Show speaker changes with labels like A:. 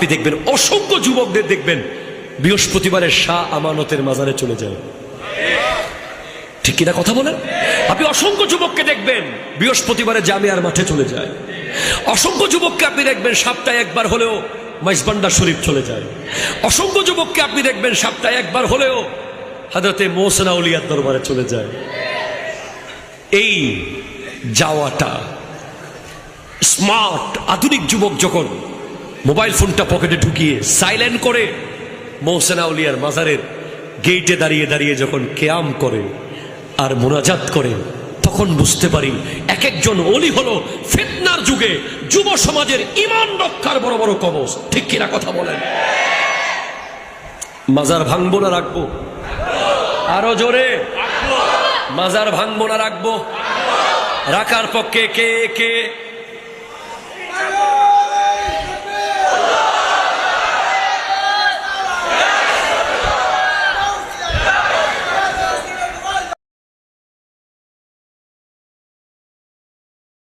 A: আপনি দেখবেন অসংখ্য যুবকদের দেখবেন বৃহস্পতিবারের শাহ আমানতের মাজারে চলে যায়। ঠিক কিনা কথা বলেন? আপনি অসংখ্য যুবককে দেখবেন বৃহস্পতিবারে জামিয়ার মাঠে চলে যায়। অসংখ্য যুবককে আপনি দেখবেন সপ্তাহে একবার হলেও মাইজবান্ডার শরীফ চলে যায়। অসংখ্য যুবককে আপনি দেখবেন সপ্তাহে একবার হলেও হযরতে মোহসেনা আউলিয়ার দরবারে চলে যায়। এই যাওয়াটা স্মার্ট আধুনিক যুবক যখন মোবাইল ফোনটা পকেটে ঢুকিয়ে সাইলেন্ট করে মোহসেনা আউলিয়ার মাজারের গেইটে দাঁড়িয়ে দাঁড়িয়ে যখন কিয়াম করে আর মুনাজাত করে, তখন বুঝতে পারি এক একজন ওলি হলো ফিতনার যুগে যুব সমাজের ঈমান রক্ষার বড় বড় কবচ। ঠিক কিনা কথা বলেন? মাজার ভাঙবো না রাখবো? আরো জোরে। মাজার ভাঙবো না রাখবো? রাখার পক্ষে কে কে?